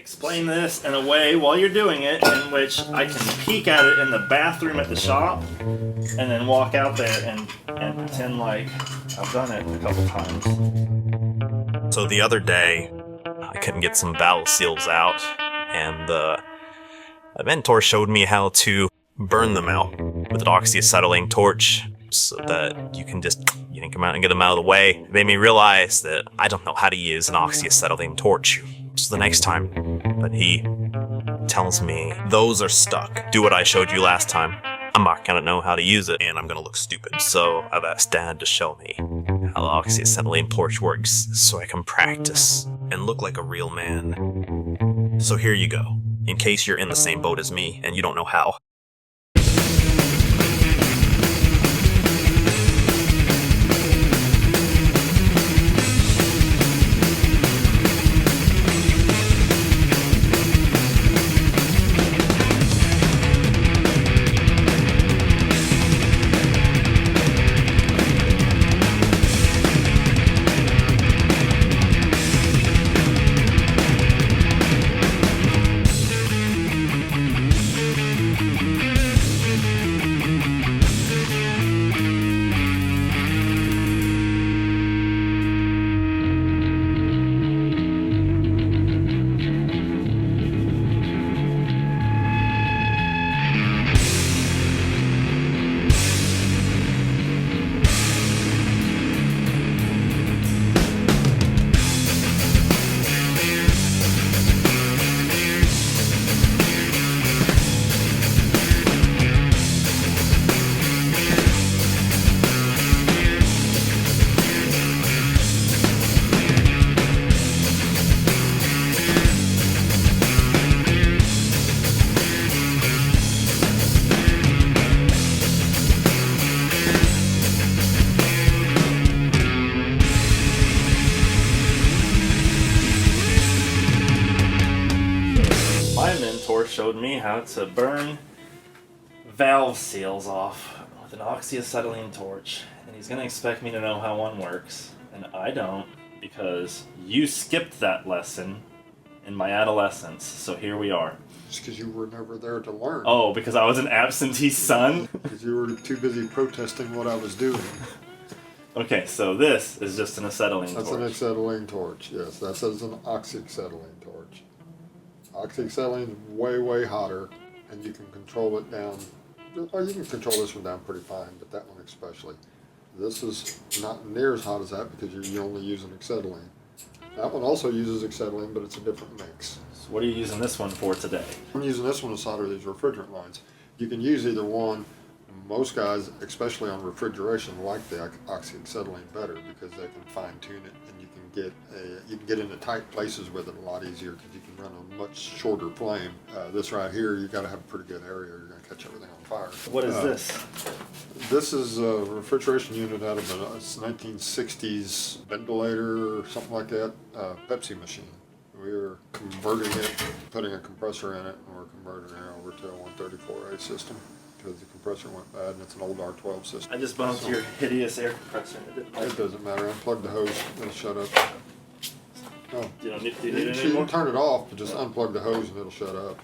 explain this in a way while you're doing it in which I can peek at it in the bathroom at the shop and then walk out there and pretend like I've done it a couple times. So the other day, I couldn't get some valve seals out, and the mentor showed me how to burn them out with an oxyacetylene torch so that you can just yank them out and get them out of the way. It made me realize that I don't know how to use an oxyacetylene torch. So the next time that he tells me those are stuck, do what I showed you last time. I'm not gonna know how to use it, and I'm gonna look stupid. So I've asked Dad to show me how the oxyacetylene torch works so I can practice and look like a real man. So here you go, in case you're in the same boat as me and you don't know how. My mentor showed me how to burn valve seals off with an oxyacetylene torch, and he's going to expect me to know how one works, and I don't, because you skipped that lesson in my adolescence, so here we are. Just because you were never there to learn. Oh, because I was an absentee son? Because you were too busy protesting what I was doing. Okay, so this is just an acetylene That's torch. an acetylene torch, yes. That says an oxyacetylene torch. Oxyacetylene is way, way hotter, and you can control it down. Or you can control this one down pretty fine, but that one especially. This is not near as hot as that because you're only using acetylene. That one also uses acetylene, but it's a different mix. So what are you using this one for today? I'm using this one to solder these refrigerant lines. You can use either one. Most guys, especially on refrigeration, like the oxyacetylene better because they can fine tune it, and you can get into tight places with it a lot easier because you can run a much shorter flame. This right here, you got to have a pretty good area, or you're going to catch everything on fire. What is this? This is a refrigeration unit out of a 1960s ventilator or something like that, Pepsi machine. We were converting it, putting a compressor in it, and we're converting it over to a 134A system because the compressor went bad, and it's an old R12 system. I just bumped your hideous air compressor. It doesn't matter. Unplug the hose, it'll shut up. Oh. Do you need it You anymore? can turn it off, but just unplug the hose and it'll shut up.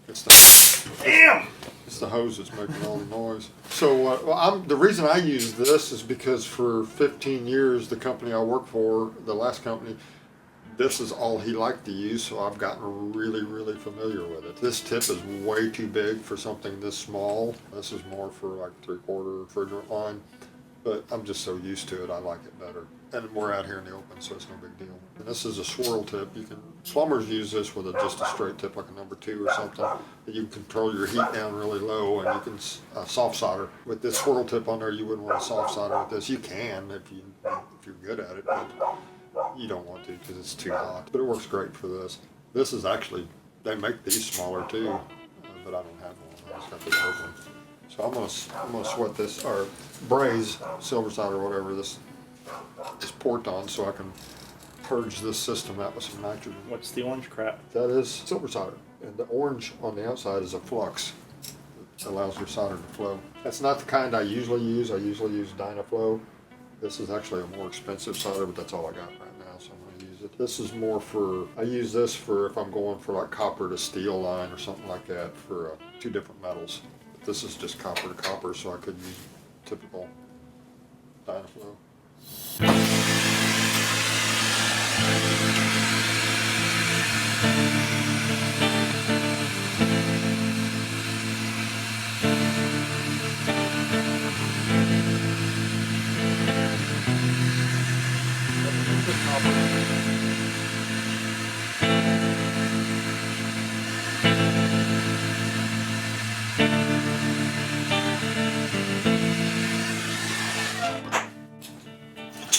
It's the hose that's making all the noise. So the reason I use this is because for 15 years, the company I work for, the last company, this is all he liked to use, so I've gotten really, really familiar with it. This tip is way too big for something this small. This is more for like 3/4 refrigerant line, but I'm just so used to it, I like it better. And we're out here in the open, so it's no big deal. And this is a swirl tip. Plumbers use this with just a straight tip, like a number 2 or something. And you can control your heat down really low, and you can soft solder. With this swirl tip on there, you wouldn't want to soft solder with this. You can if you're good at it, but you don't want to because it's too hot. But it works great for this. This is actually, they make these smaller too, but I don't have one. I just got this big one. So I'm gonna sweat this, or braze, silver solder, or whatever this port on, so I can purge this system out with some nitrogen. What's the orange crap? That is silver solder, and the orange on the outside is a flux. It allows your solder to flow. That's not the kind I usually use. I usually use Dynaflow. This is actually a more expensive solder, but that's all I got right now, so I'm going to use it. This is more for, I use this for if I'm going for like copper to steel line or something like that for 2 different metals. But this is just copper to copper, so I could use typical Dynaflow.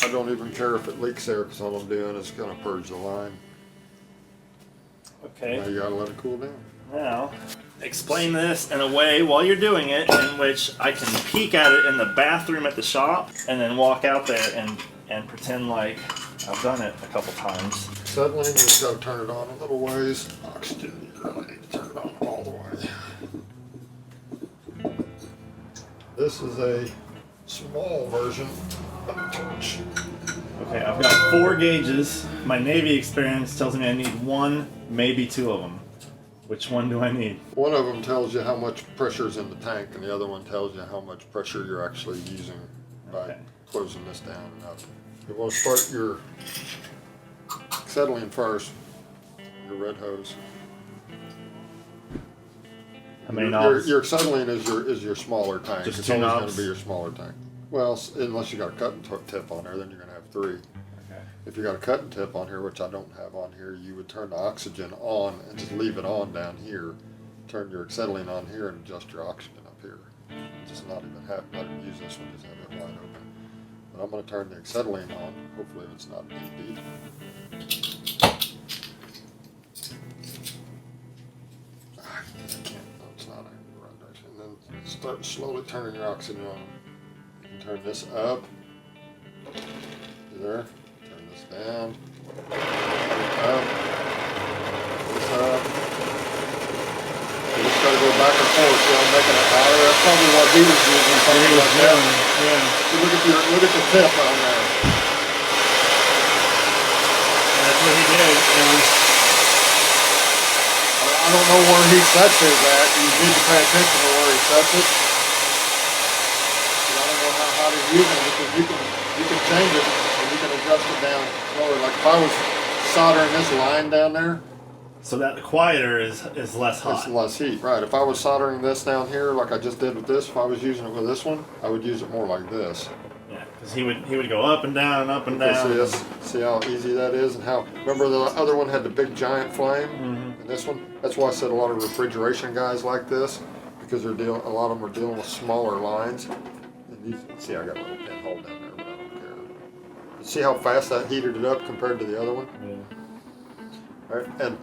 I don't even care if it leaks there because all I'm doing is going to purge the line. Okay. Now you got to let it cool down. Now, explain this in a way while you're doing it in which I can peek at it in the bathroom at the shop and then walk out there and pretend like I've done it a couple times. Acetylene, you just got to turn it on a little ways. Oxygen, you really need to turn it on all the way. This is a small version of the torch. Okay, I've got 4 gauges. My Navy experience tells me I need 1, maybe 2 of them. Which one do I need? One of them tells you how much pressure is in the tank, and the other one tells you how much pressure you're actually using by closing this down and up. You want to start your acetylene first, your red hose. How many Your knobs? your acetylene is your smaller tank. Just it's 2 always going knobs? to be your smaller tank. Well, unless you got a cutting tip on there, then you're going to have 3. Okay. If you got a cutting tip on here, which I don't have on here, you would turn the oxygen on and just leave it on down here. Turn your acetylene on here and adjust your oxygen up here. Just not even use this one, just have it wide open. But I'm going to turn the acetylene on. Hopefully it's not knee deep. I can't, no, it's not in the right direction. And then start slowly turning your oxygen on. You can turn this up. There. Turn this down. Up. This up. You just gotta go back and forth. See, I'm making it higher. That's probably what he was using. Something like that. Yeah. So look at the tip on there. That's what he did. I don't know where he sets his at. You need to pay attention to where he sets it. I don't know how to use it because you can change it and you can adjust it down lower. Like if I was soldering this line down there, So that the quieter is less hot. it's less heat, right? If I was soldering this down here, like I just did with this, if I was using it with this one, I would use it more like this. Yeah, because he would go up and down and up and down. See this? See how easy that is, and how? Remember the other one had the big giant flame, Mm-hmm. and this one. That's why I said a lot of refrigeration guys like this, because they're dealing. A lot of them are dealing with smaller lines. And these, see, I got a little pinhole down there, but I don't care. See how fast that heated it up compared to the other one? Yeah. Right, and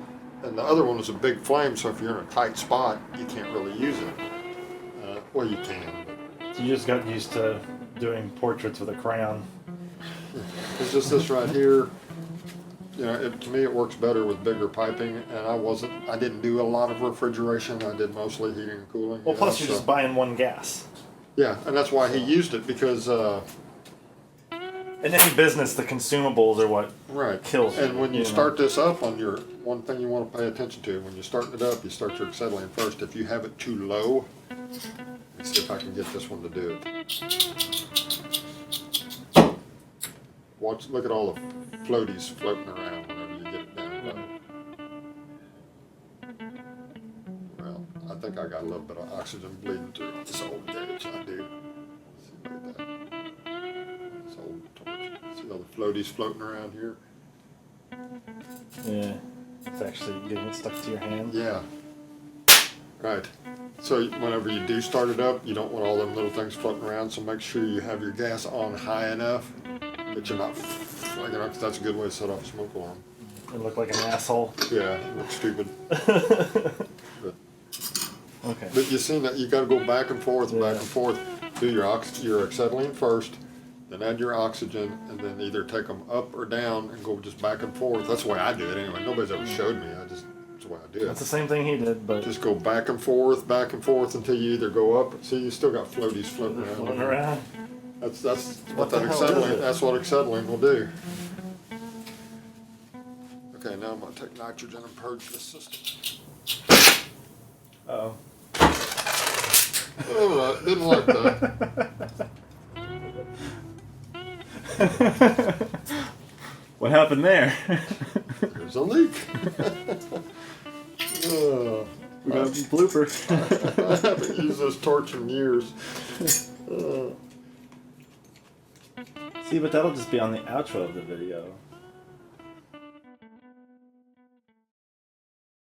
the other one was a big flame, so if you're in a tight spot, you can't really use it. Well, you can. But You just got used to doing portraits with a crayon. it's just this right here. You know, to me, it works better with bigger piping, and I didn't do a lot of refrigeration. I did mostly heating and cooling. Well, plus know, you're just buying 1 gas. Yeah, and that's why he used it, because In any business, the consumables are what right kills you. And when you know. start this up on your one thing you want to pay attention to when you're starting it up, you start your acetylene first. If you have it too low, let's see if I can get this one to do it. Watch, look at all the floaties floating around whenever you get it down low. Well, I think I got a little bit of oxygen bleeding through on this old gauge. I do. See, look at that. This old torch. See all the floaties floating around here? Yeah, it's actually getting stuck to your hand. Yeah. Right. So whenever you do start it up, you don't want all them little things floating around, so make sure you have your gas on high enough that you're not flaking up, 'cause that's a good way to set off a smoke alarm. It looked like an asshole. Yeah, it looks stupid. Okay. But you seen that you got to go back and forth, Yeah. back and forth. Do your acetylene first, then add your oxygen, and then either take them up or down and go just back and forth. That's the way I do it anyway. Nobody's ever showed me. That's the way I do That's the it. same thing he did, but Just go back and forth until you either go up. See, you still got floaties floating around. floating around. That's What what that the hell is acetylene. it? That's what acetylene will do. Okay, now I'm gonna take nitrogen and purge this system. Uh-oh. Alright, didn't like that. What happened there? There's a leak. We got a blooper. I haven't used this torch in years. See, but that'll just be on the outro of the video.